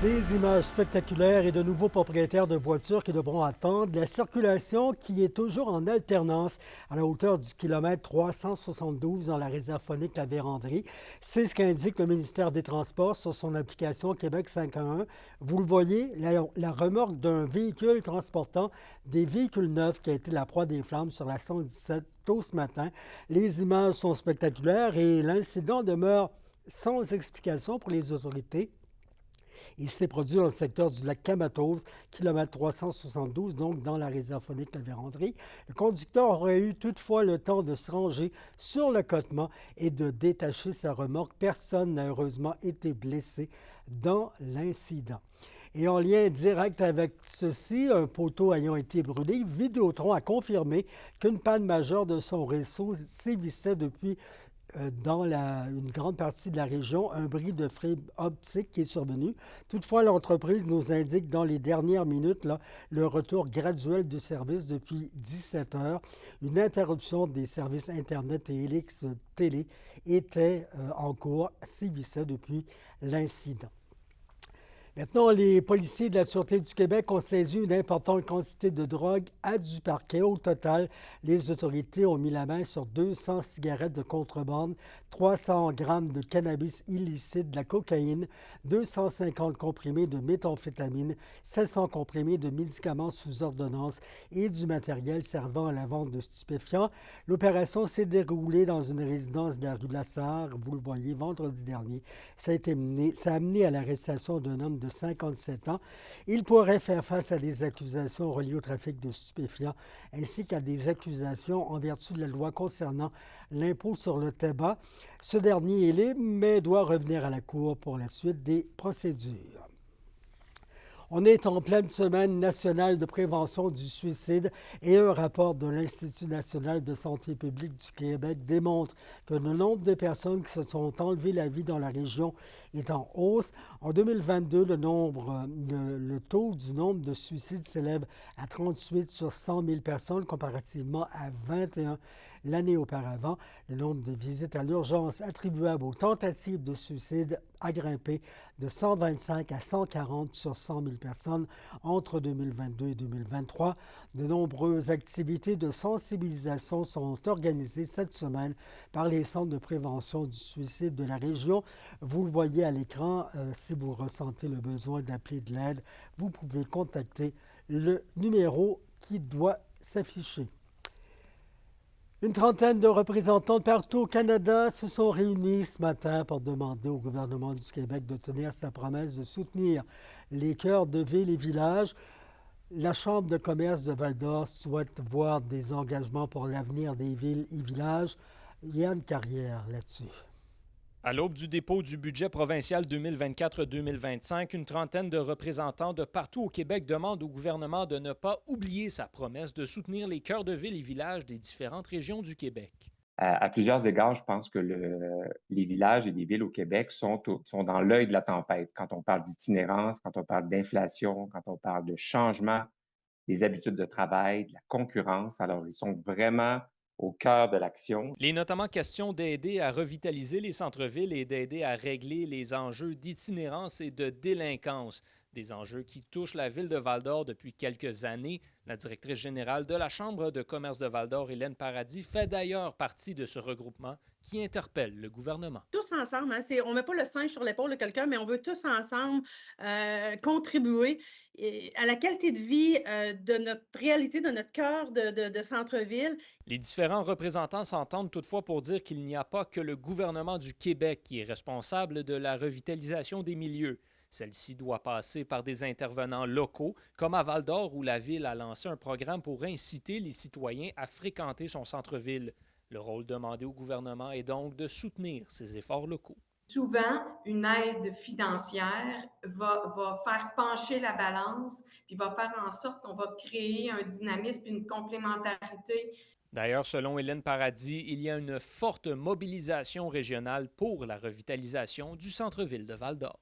Des images spectaculaires et de nouveaux propriétaires de voitures qui devront attendre. La circulation qui est toujours en alternance à la hauteur du kilomètre 372 dans la réserve phonique La Vérandrie. C'est ce qu'indique le ministère des Transports sur son application Québec 511. Vous le voyez, la remorque d'un véhicule transportant des véhicules neufs qui a été la proie des flammes sur la 117 tôt ce matin. Les images sont spectaculaires et l'incident demeure sans explication pour les autorités. Il s'est produit dans le secteur du lac Kamatose, kilomètre 372, donc dans la réserve phonique La Vérandrie. Le conducteur aurait eu toutefois le temps de se ranger sur le cottement et de détacher sa remorque. Personne n'a heureusement été blessé dans l'incident. Et en lien direct avec ceci, un poteau ayant été brûlé, Vidéotron a confirmé qu'une panne majeure de son réseau sévissait depuis dans une grande partie de la région, un bris de fibre optique qui est survenu. Toutefois, l'entreprise nous indique dans les dernières minutes le retour graduel du service depuis 17 heures. Une interruption des services Internet et Helix Télé était en cours, sévissait depuis l'incident. Maintenant, les policiers de la Sûreté du Québec ont saisi une importante quantité de drogue à du parquet. Au total, les autorités ont mis la main sur 200 cigarettes de contrebande, 300 grammes de cannabis illicite, de la cocaïne, 250 comprimés de méthamphétamine, 700 comprimés de médicaments sous ordonnance et du matériel servant à la vente de stupéfiants. L'opération s'est déroulée dans une résidence de la rue Lassard, vous le voyez, vendredi dernier. Ça a amené à l'arrestation d'un homme de 57 ans. Il pourrait faire face à des accusations reliées au trafic de stupéfiants ainsi qu'à des accusations en vertu de la loi concernant l'impôt sur le tabac. Ce dernier est libre, mais doit revenir à la Cour pour la suite des procédures. On est en pleine semaine nationale de prévention du suicide et un rapport de l'Institut national de santé publique du Québec démontre que le nombre de personnes qui se sont enlevées la vie dans la région est en hausse. En 2022, le taux du nombre de suicides s'élève à 38 sur 100 000 personnes comparativement à 21 l'année auparavant. Le nombre de visites à l'urgence attribuables aux tentatives de suicide a grimpé de 125 à 140 sur 100 000 personnes entre 2022 et 2023. De nombreuses activités de sensibilisation sont organisées cette semaine par les centres de prévention du suicide de la région. Vous le voyez à l'écran, si vous ressentez le besoin d'appeler de l'aide, vous pouvez contacter le numéro qui doit s'afficher. Une trentaine de représentants de partout au Canada se sont réunis ce matin pour demander au gouvernement du Québec de tenir sa promesse de soutenir les cœurs de ville et villages. La Chambre de commerce de Val-d'Or souhaite voir des engagements pour l'avenir des villes et villages. Il y a une carrière là-dessus. À l'aube du dépôt du budget provincial 2024-2025, une trentaine de représentants de partout au Québec demandent au gouvernement de ne pas oublier sa promesse de soutenir les cœurs de ville et villages des différentes régions du Québec. À plusieurs égards, je pense que les villages et les villes au Québec sont dans l'œil de la tempête. Quand on parle d'itinérance, quand on parle d'inflation, quand on parle de changement des habitudes de travail, de la concurrence, alors ils sont vraiment au cœur de l'action. Il est notamment question d'aider à revitaliser les centres-villes et d'aider à régler les enjeux d'itinérance et de délinquance, des enjeux qui touchent la ville de Val-d'Or depuis quelques années. La directrice générale de la Chambre de commerce de Val-d'Or, Hélène Paradis, fait d'ailleurs partie de ce regroupement qui interpelle le gouvernement. Tous ensemble, hein, on ne met pas le singe sur l'épaule de quelqu'un, mais on veut tous ensemble contribuer à la qualité de vie de notre réalité, de notre cœur de centre-ville. Les différents représentants s'entendent toutefois pour dire qu'il n'y a pas que le gouvernement du Québec qui est responsable de la revitalisation des milieux. Celle-ci doit passer par des intervenants locaux, comme à Val-d'Or où la ville a lancé un programme pour inciter les citoyens à fréquenter son centre-ville. Le rôle demandé au gouvernement est donc de soutenir ces efforts locaux. Souvent, une aide financière va faire pencher la balance, puis va faire en sorte qu'on va créer un dynamisme et une complémentarité. D'ailleurs, selon Hélène Paradis, il y a une forte mobilisation régionale pour la revitalisation du centre-ville de Val-d'Or.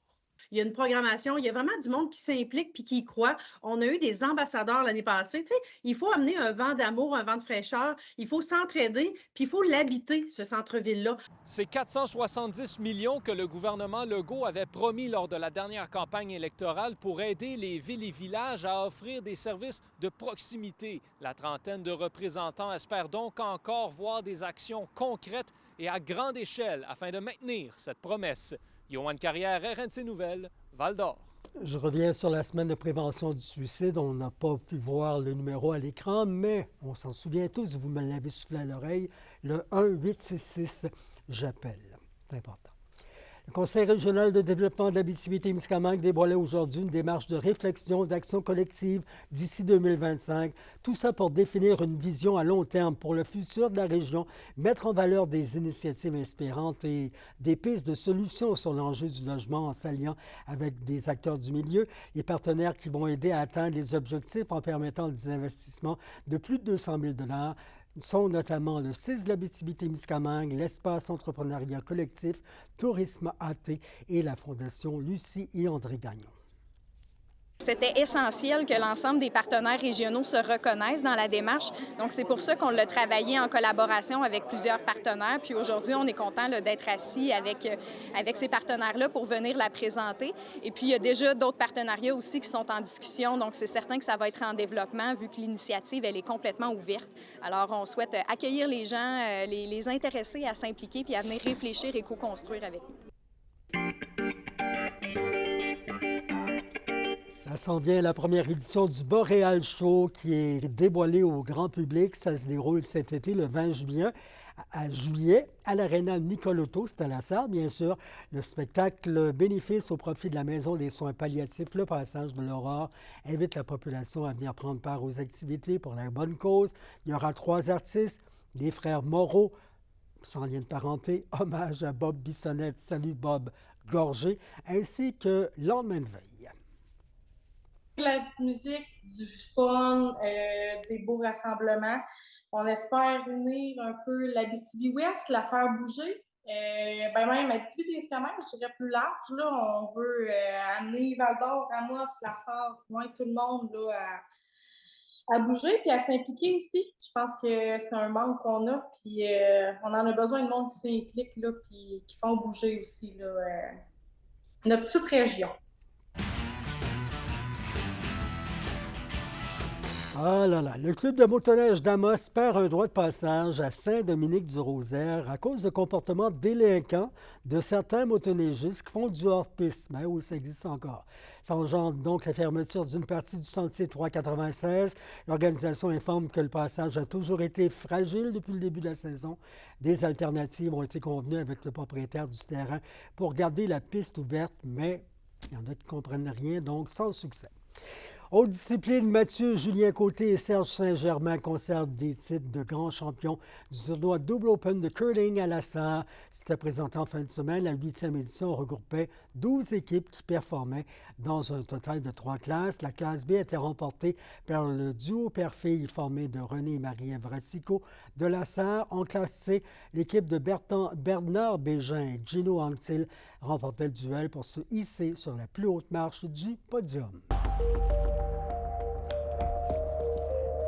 il y a une programmation, il y a vraiment du monde qui s'implique puis qui y croit. On a eu des ambassadeurs l'année passée. Tu sais, il faut amener un vent d'amour, un vent de fraîcheur. Il faut s'entraider puis il faut l'habiter, ce centre-ville-là. C'est 470 millions que le gouvernement Legault avait promis lors de la dernière campagne électorale pour aider les villes et villages à offrir des services de proximité. La trentaine de représentants espèrent donc encore voir des actions concrètes et à grande échelle afin de maintenir cette promesse. Yoann Carrière, RNC Nouvelles, Val-d'Or. Je reviens sur la semaine de prévention du suicide. On n'a pas pu voir le numéro à l'écran, mais on s'en souvient tous, vous me l'avez soufflé à l'oreille, le 1-866, j'appelle. C'est important. Le Conseil régional de développement de l'Abitibi-Témiscamingue dévoilait aujourd'hui une démarche de réflexion, d'action collective d'ici 2025. Tout ça pour définir une vision à long terme pour le futur de la région, mettre en valeur des initiatives inspirantes et des pistes de solutions sur l'enjeu du logement en s'alliant avec des acteurs du milieu, les partenaires qui vont aider à atteindre les objectifs en permettant des investissements de plus de 200 000 $ sont notamment le CIS de l'Abitibi-Témiscamingue, l'Espace entrepreneuriat collectif, Tourisme AT et la Fondation Lucie et André Gagnon. C'était essentiel que l'ensemble des partenaires régionaux se reconnaissent dans la démarche. Donc, c'est pour ça qu'on l'a travaillé en collaboration avec plusieurs partenaires. Puis aujourd'hui, on est content d'être assis avec ces partenaires-là pour venir la présenter. Et puis, il y a déjà d'autres partenariats aussi qui sont en discussion. Donc, c'est certain que ça va être en développement vu que l'initiative, elle est complètement ouverte. Alors, on souhaite accueillir les gens, les intéresser à s'impliquer puis à venir réfléchir et co-construire avec nous. Ça s'en vient la première édition du Boréal Show qui est dévoilée au grand public. Ça se déroule cet été, le 20 juillet, à l'Aréna Nicoloto. C'est à la salle, bien sûr. Le spectacle bénéfice au profit de la Maison des soins palliatifs, le Passage de l'Aurore, invite la population à venir prendre part aux activités pour la bonne cause. Il y aura 3 artistes, les frères Moreau, sans lien de parenté, hommage à Bob Bissonnette, salut Bob Gorgé, ainsi que Lendemain de veille. La musique, du fun, des beaux rassemblements. On espère unir un peu l'Abitibi-Ouest, la faire bouger. Même Abitibi-Témiscamingue, je dirais plus large. Là, on veut amener Val-d'Or, Amos, La Sarre, tout le monde là, à bouger puis à s'impliquer aussi. Je pense que c'est un manque qu'on a. Puis on en a besoin de monde qui s'implique là, puis qui font bouger aussi là, notre petite région. Ah là là, le club de motoneige d'Amos perd un droit de passage à Saint-Dominique-du-Rosaire à cause de comportements délinquants de certains motoneigistes qui font du hors-piste. Mais oui, ça existe encore. Ça engendre donc la fermeture d'une partie du sentier 396. L'organisation informe que le passage a toujours été fragile depuis le début de la saison. Des alternatives ont été convenues avec le propriétaire du terrain pour garder la piste ouverte, mais il y en a qui ne comprennent rien, donc sans succès. Autre discipline, Mathieu Julien Côté et Serge Saint-Germain conservent des titres de grands champions du tournoi Double Open de curling à la Sarre. C'était présenté en fin de semaine. La 8e édition regroupait 12 équipes qui performaient dans un total de 3 classes. La classe B était remportée par le duo père-fille formé de René et Marie-Ève Racicot de la Sarre. En classe C, l'équipe de Bernard Bégin et Gino Anctil remportait le duel pour se hisser sur la plus haute marche du podium.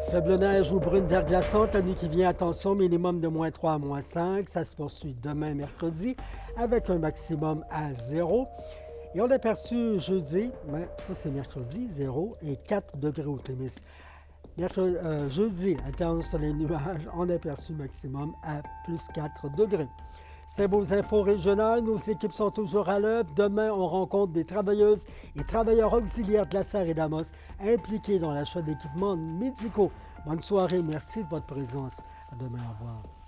Faible neige ou brune verglaçante, la nuit qui vient, attention, minimum de -3 à -5. Ça se poursuit demain, mercredi, avec un maximum à 0. Et on a perçu jeudi, mais ça c'est mercredi, 0 et 4 degrés au Témis. Jeudi, alternance sur les nuages, on a perçu maximum à +4 degrés. C'est vos infos régionales. Nos équipes sont toujours à l'œuvre. Demain, on rencontre des travailleuses et travailleurs auxiliaires de la Sarre et d'Amos impliqués dans l'achat d'équipements médicaux. Bonne soirée. Merci de votre présence. À demain. Au revoir.